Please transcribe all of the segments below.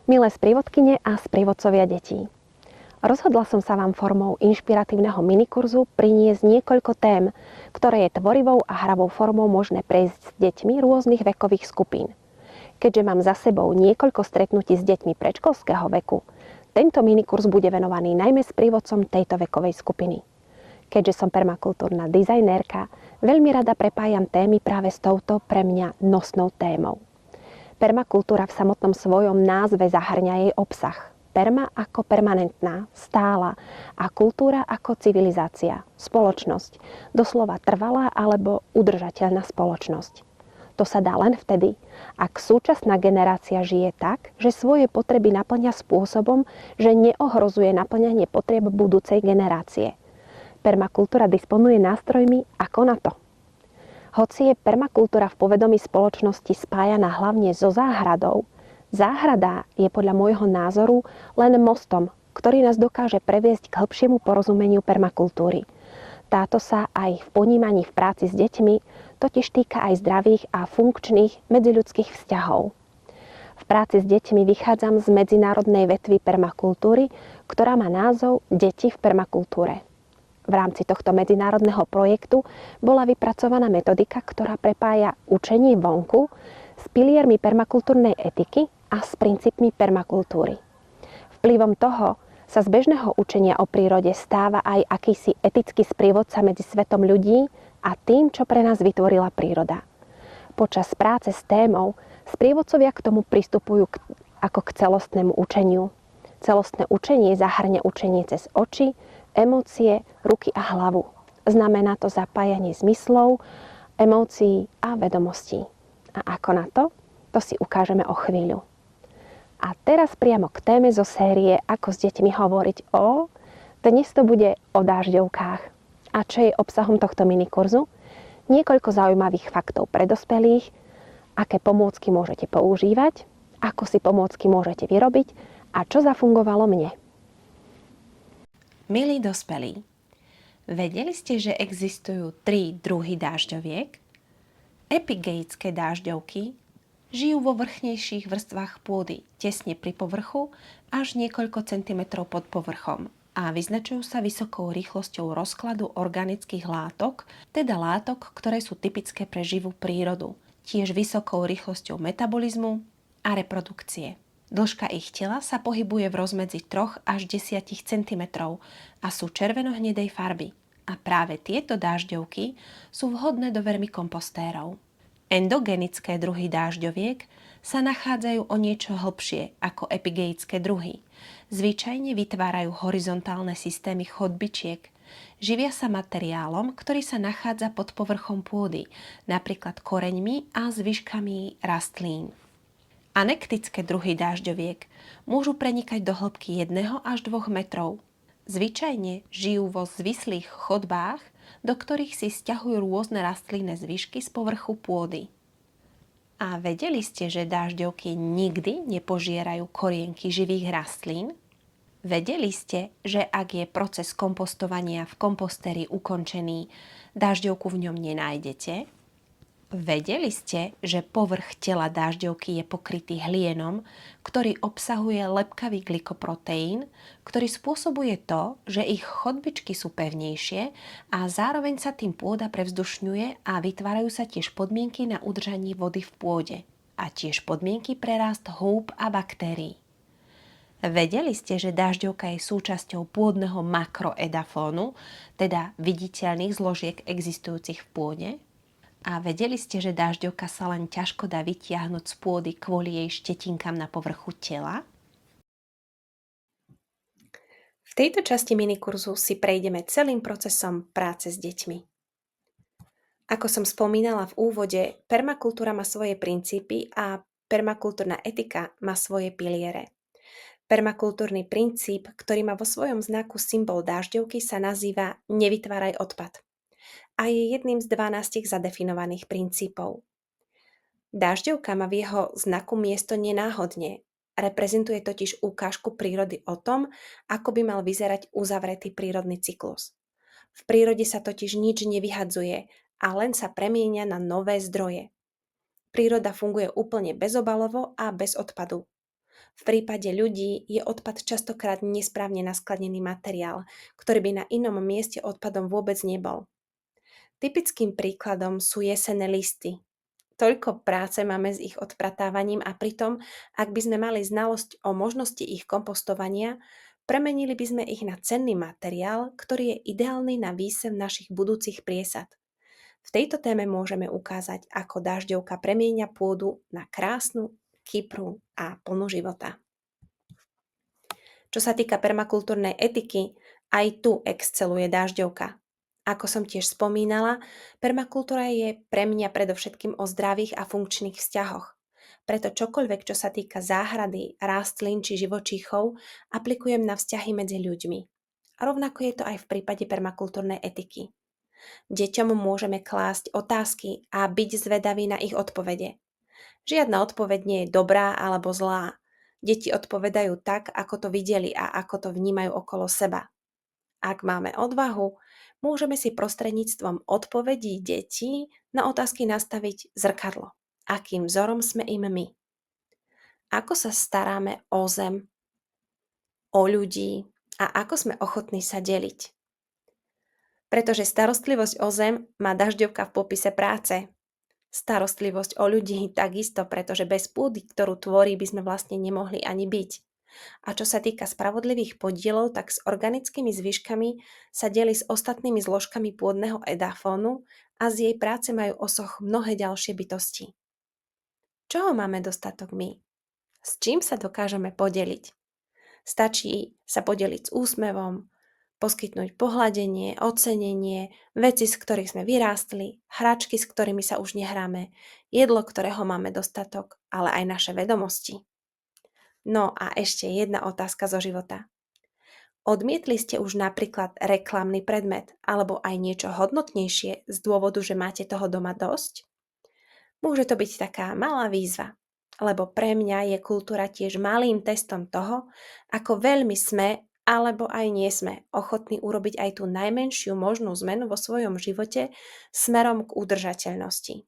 Milé sprievodkyne a sprievodcovia detí. Rozhodla som sa vám formou inšpiratívneho minikurzu priniesť niekoľko tém, ktoré je tvorivou a hravou formou možné prejsť s deťmi rôznych vekových skupín. Keďže mám za sebou niekoľko stretnutí s deťmi predškolského veku, tento minikurz bude venovaný najmä sprievodcom tejto vekovej skupiny. Keďže som permakultúrna dizajnérka, veľmi rada prepájam témy práve s touto pre mňa nosnou témou. Permakultúra v samotnom svojom názve zahŕňa jej obsah. Perma ako permanentná, stála a kultúra ako civilizácia, spoločnosť, doslova trvalá alebo udržateľná spoločnosť. To sa dá len vtedy, ak súčasná generácia žije tak, že svoje potreby naplňa spôsobom, že neohrozuje naplňanie potrieb budúcej generácie. Permakultúra disponuje nástrojmi ako na to. Hoci je permakultúra v povedomí spoločnosti spájaná hlavne so záhradou, záhrada je podľa môjho názoru len mostom, ktorý nás dokáže previesť k hĺbšiemu porozumeniu permakultúry. Táto sa aj v ponímaní v práci s deťmi totiž týka aj zdravých a funkčných medziľudských vzťahov. V práci s deťmi vychádzam z medzinárodnej vetvy permakultúry, ktorá má názov Deti v permakultúre. V rámci tohto medzinárodného projektu bola vypracovaná metodika, ktorá prepája učenie vonku s piliermi permakultúrnej etiky a s princípmi permakultúry. Vplyvom toho sa z bežného učenia o prírode stáva aj akýsi etický sprievodca medzi svetom ľudí a tým, čo pre nás vytvorila príroda. Počas práce s témou sprievodcovia k tomu pristupujú ako k celostnému učeniu. Celostné učenie zahŕňa učenie cez oči, emócie, ruky a hlavu. Znamená to zapájanie zmyslov, emócií a vedomostí. A ako na to? To si ukážeme o chvíľu. A teraz priamo k téme zo série Ako s deťmi hovoriť o... Dnes to bude o dážďovkách. A čo je obsahom tohto minikurzu? Niekoľko zaujímavých faktov pre dospelých, aké pomôcky môžete používať, ako si pomôcky môžete vyrobiť a čo zafungovalo mne. Milí dospelí, vedeli ste, že existujú 3 druhy dážďoviek? Epigeické dážďovky žijú vo vrchnejších vrstvách pôdy, tesne pri povrchu až niekoľko centimetrov pod povrchom a vyznačujú sa vysokou rýchlosťou rozkladu organických látok, teda látok, ktoré sú typické pre živú prírodu, tiež vysokou rýchlosťou metabolizmu a reprodukcie. Dĺžka ich tela sa pohybuje v rozmedzi 3 až 10 cm a sú červeno-hnedej farby. A práve tieto dážďovky sú vhodné do vermikompostérov. Endogenické druhy dážďoviek sa nachádzajú o niečo hlbšie ako epigeické druhy. Zvyčajne vytvárajú horizontálne systémy chodbičiek. Živia sa materiálom, ktorý sa nachádza pod povrchom pôdy, napríklad koreňmi a zvyškami rastlín. Anektické druhy dážďoviek môžu prenikať do hĺbky 1 až 2 metrov. Zvyčajne žijú vo zvislých chodbách, do ktorých si sťahujú rôzne rastlinné zvyšky z povrchu pôdy. A vedeli ste, že dážďovky nikdy nepožierajú korienky živých rastlín? Vedeli ste, že ak je proces kompostovania v kompostéri ukončený, dážďovku v ňom nenájdete? Vedeli ste, že povrch tela dážďovky je pokrytý hlienom, ktorý obsahuje lepkavý glykoproteín, ktorý spôsobuje to, že ich chodbičky sú pevnejšie a zároveň sa tým pôda prevzdušňuje a vytvárajú sa tiež podmienky na udržanie vody v pôde a tiež podmienky pre rast húb a baktérií. Vedeli ste, že dážďovka je súčasťou pôdneho makroedafónu, teda viditeľných zložiek existujúcich v pôde? A vedeli ste, že dážďovka sa len ťažko dá vytiahnuť z pôdy kvôli jej štetinkám na povrchu tela? V tejto časti minikurzu si prejdeme celým procesom práce s deťmi. Ako som spomínala v úvode, permakultúra má svoje princípy a permakultúrna etika má svoje piliere. Permakultúrny princíp, ktorý má vo svojom znaku symbol dážďovky, sa nazýva Nevytváraj odpad a je jedným z 12 zadefinovaných princípov. Dážďovka má v jeho znaku miesto nenáhodne. Reprezentuje totiž ukážku prírody o tom, ako by mal vyzerať uzavretý prírodný cyklus. V prírode sa totiž nič nevyhadzuje a len sa premieňa na nové zdroje. Príroda funguje úplne bezobalovo a bez odpadu. V prípade ľudí je odpad častokrát nesprávne naskladnený materiál, ktorý by na inom mieste odpadom vôbec nebol. Typickým príkladom sú jesenné listy. Toľko práce máme s ich odpratávaním a pritom, ak by sme mali znalosť o možnosti ich kompostovania, premenili by sme ich na cenný materiál, ktorý je ideálny na výsev našich budúcich priesad. V tejto téme môžeme ukázať, ako dažďovka premieňa pôdu na krásnu, kyprú a plnú života. Čo sa týka permakultúrnej etiky, aj tu exceluje dažďovka. Ako som tiež spomínala, permakultúra je pre mňa predovšetkým o zdravých a funkčných vzťahoch. Preto čokoľvek, čo sa týka záhrady, rastlín či živočíchov, aplikujem na vzťahy medzi ľuďmi. A rovnako je to aj v prípade permakultúrnej etiky. Deťom môžeme klásť otázky a byť zvedaví na ich odpovede. Žiadna odpoveď nie je dobrá alebo zlá. Deti odpovedajú tak, ako to videli a ako to vnímajú okolo seba. Ak máme odvahu, môžeme si prostredníctvom odpovedí detí na otázky nastaviť zrkadlo. Akým vzorom sme im my? Ako sa staráme o zem, o ľudí a ako sme ochotní sa deliť? Pretože starostlivosť o zem má dažďovka v popise práce. Starostlivosť o ľudí takisto, pretože bez pôdy, ktorú tvorí, by sme vlastne nemohli ani byť. A čo sa týka spravodlivých podielov, tak s organickými zvyškami sa delí s ostatnými zložkami pôdneho edafónu a z jej práce majú osoch mnohé ďalšie bytosti. Čoho máme dostatok my? S čím sa dokážeme podeliť? Stačí sa podeliť s úsmevom, poskytnúť pohľadenie, ocenenie, veci, z ktorých sme vyrástli, hračky, s ktorými sa už nehráme, jedlo, ktorého máme dostatok, ale aj naše vedomosti. No a ešte jedna otázka zo života. Odmietli ste už napríklad reklamný predmet alebo aj niečo hodnotnejšie z dôvodu, že máte toho doma dosť? Môže to byť taká malá výzva, lebo pre mňa je kultúra tiež malým testom toho, ako veľmi sme alebo aj nie sme ochotní urobiť aj tú najmenšiu možnú zmenu vo svojom živote smerom k udržateľnosti.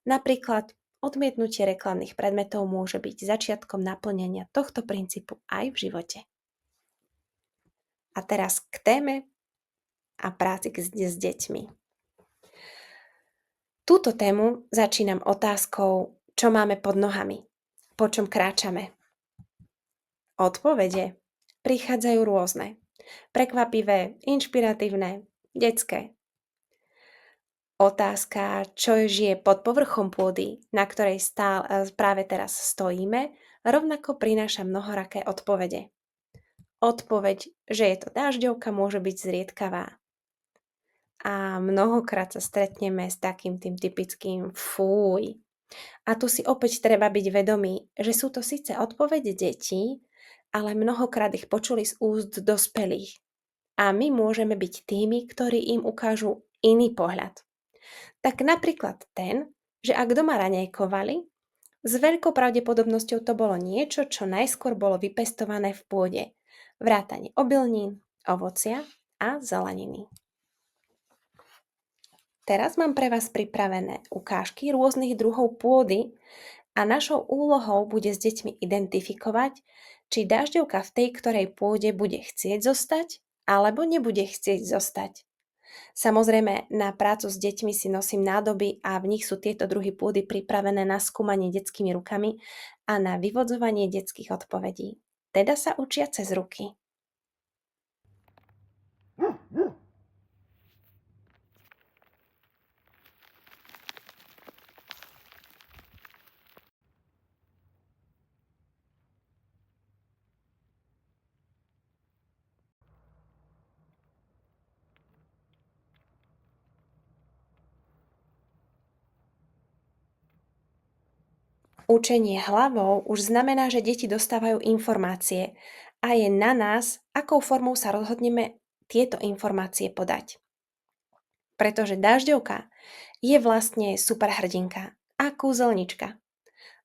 Napríklad odmietnutie reklamných predmetov môže byť začiatkom naplnenia tohto princípu aj v živote. A teraz k téme a práci s deťmi. Túto tému začínam otázkou, čo máme pod nohami, po čom kráčame. Odpovede prichádzajú rôzne. Prekvapivé, inšpiratívne, detské. Otázka, čo žije pod povrchom pôdy, na ktorej práve teraz stojíme, rovnako prináša mnohoraké odpovede. Odpoveď, že je to dažďovka, môže byť zriedkavá. A mnohokrát sa stretneme s takým tým typickým fúj. A tu si opäť treba byť vedomý, že sú to síce odpovede detí, ale mnohokrát ich počuli z úst dospelých. A my môžeme byť tými, ktorí im ukážu iný pohľad. Tak napríklad ten, že ak doma raňajkovali, s veľkou pravdepodobnosťou to bolo niečo, čo najskôr bolo vypestované v pôde. Vrátane obilnín, ovocia a zeleniny. Teraz mám pre vás pripravené ukážky rôznych druhov pôdy a našou úlohou bude s deťmi identifikovať, či dažďovka v tej ktorej pôde bude chcieť zostať, alebo nebude chcieť zostať. Samozrejme, na prácu s deťmi si nosím nádoby a v nich sú tieto druhy pôdy pripravené na skúmanie detskými rukami a na vyvodzovanie detských odpovedí. Teda sa učia cez ruky. Učenie hlavou už znamená, že deti dostávajú informácie a je na nás, akou formou sa rozhodneme tieto informácie podať. Pretože dažďovka je vlastne superhrdinka a kúzelnička.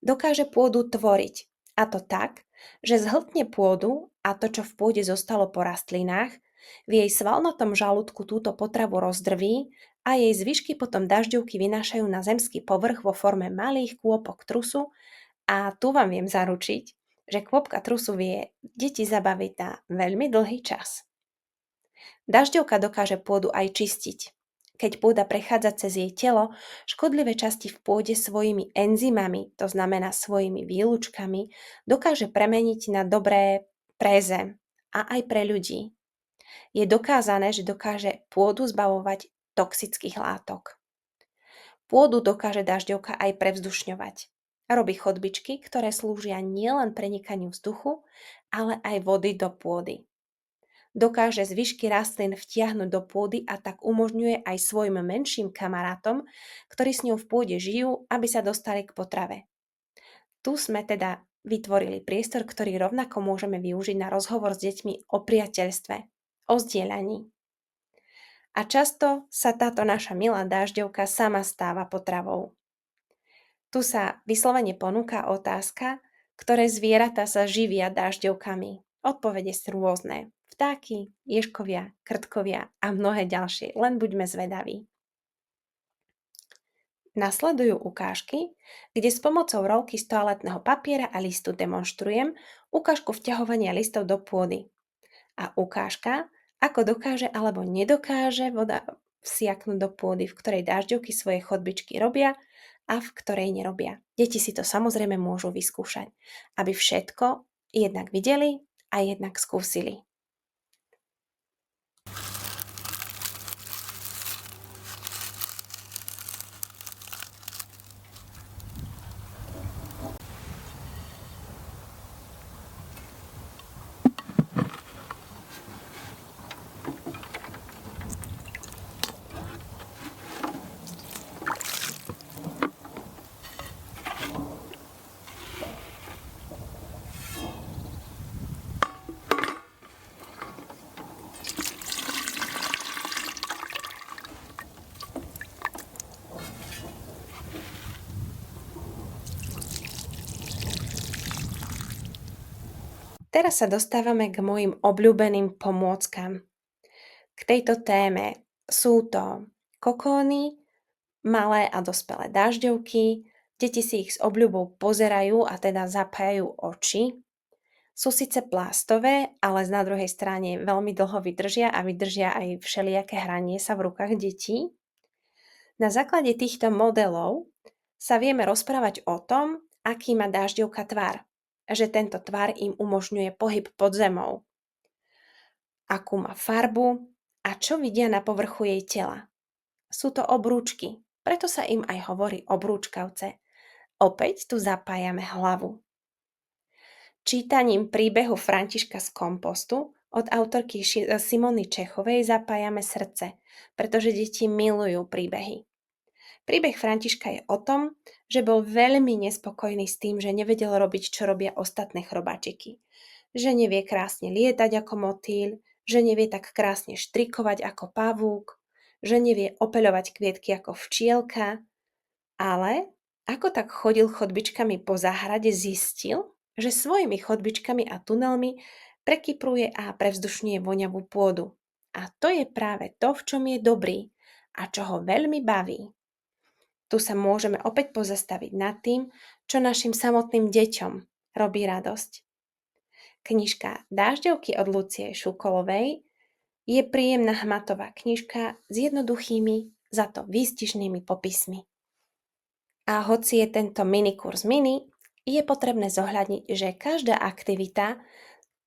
Dokáže pôdu tvoriť, a to tak, že zhltne pôdu a to, čo v pôde zostalo po rastlinách, v jej svalnatom žalúdku túto potravu rozdrví a jej zvyšky potom dažďovky vynášajú na zemský povrch vo forme malých kôpok trusu a tu vám viem zaručiť, že kôpka trusu vie deti zabaviť na veľmi dlhý čas. Dažďovka dokáže pôdu aj čistiť. Keď pôda prechádza cez jej telo, škodlivé časti v pôde svojimi enzymami, to znamená svojimi výlučkami, dokáže premeniť na dobré pre zem a aj pre ľudí. Je dokázané, že dokáže pôdu zbavovať toxických látok. Pôdu dokáže dažďovka aj prevzdušňovať. Robí chodbičky, ktoré slúžia nielen prenikaniu vzduchu, ale aj vody do pôdy. Dokáže zvyšky rastlín vtiahnuť do pôdy a tak umožňuje aj svojim menším kamarátom, ktorí s ňou v pôde žijú, aby sa dostali k potrave. Tu sme teda vytvorili priestor, ktorý rovnako môžeme využiť na rozhovor s deťmi o priateľstve, o zdieľaní. A často sa táto naša milá dažďovka sama stáva potravou. Tu sa vyslovene ponúka otázka, ktoré zvieratá sa živia dažďovkami. Odpovede sú rôzne. Vtáky, ježkovia, krtkovia a mnohé ďalšie. Len buďme zvedaví. Nasledujú ukážky, kde s pomocou rolky z toaletného papiera a listu demonštrujem ukážku vťahovania listov do pôdy. A ukážka, ako dokáže alebo nedokáže voda vsiaknuť do pôdy, v ktorej dažďovky svoje chodbičky robia a v ktorej nerobia. Deti si to samozrejme môžu vyskúšať, aby všetko jednak videli a jednak skúsili. Teraz sa dostávame k mojim obľúbeným pomôckam. K tejto téme sú to kokóny, malé a dospelé dažďovky, deti si ich s obľubou pozerajú a teda zapájajú oči. Sú síce plastové, ale na druhej strane veľmi dlho vydržia a vydržia aj všelijaké hranie sa v rukách detí. Na základe týchto modelov sa vieme rozprávať o tom, aký má dažďovka tvar, že tento tvar im umožňuje pohyb pod zemou, akú má farbu a čo vidia na povrchu jej tela. Sú to obrúčky, preto sa im aj hovorí obrúčkavce. Opäť tu zapájame hlavu. Čítaním príbehu Františka z kompostu od autorky Simony Čechovej zapájame srdce, pretože deti milujú príbehy. Príbeh Františka je o tom, že bol veľmi nespokojný s tým, že nevedel robiť, čo robia ostatné chrobáčiky. Že nevie krásne lietať ako motýľ, že nevie tak krásne štrikovať ako pavúk, že nevie opeľovať kvietky ako včielka, ale ako tak chodil chodbičkami po záhrade, zistil, že svojimi chodbičkami a tunelmi prekypruje a prevzdušňuje voňavú pôdu. A to je práve to, v čom je dobrý a čo ho veľmi baví. Tu sa môžeme opäť pozastaviť nad tým, čo našim samotným deťom robí radosť. Knižka Dážďovky od Lucie Šukolovej je príjemná hmatová knižka s jednoduchými, za to výstižnými popismi. A hoci je tento minikurs mini, je potrebné zohľadniť, že každá aktivita,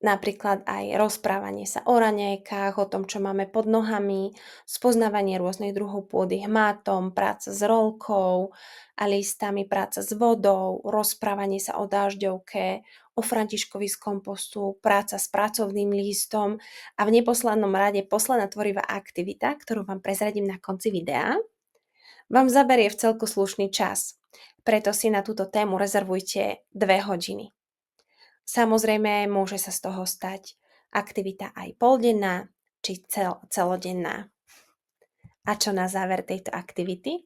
napríklad aj rozprávanie sa o raňajkách, o tom, čo máme pod nohami, spoznávanie rôznych druhov pôdy hmatom, práca s rolkou a listami, práca s vodou, rozprávanie sa o dážďovke, o Františkovi z kompostu, práca s pracovným listom a v neposlednom rade posledná tvorivá aktivita, ktorú vám prezradím na konci videa, vám zaberie v celku slušný čas. Preto si na túto tému rezervujte 2 hodiny. Samozrejme, môže sa z toho stať aktivita aj poldenná či celodenná. A čo na záver tejto aktivity?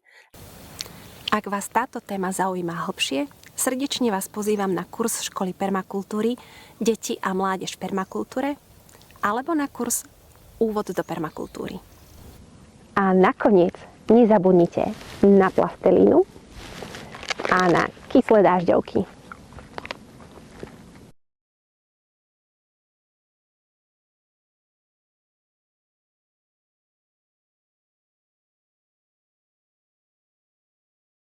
Ak vás táto téma zaujíma hlbšie, srdečne vás pozývam na kurz školy permakultúry Deti a mládež v permakultúre alebo na kurz Úvod do permakultúry. A nakoniec nezabudnite na plastelínu a na kyslé dážďovky.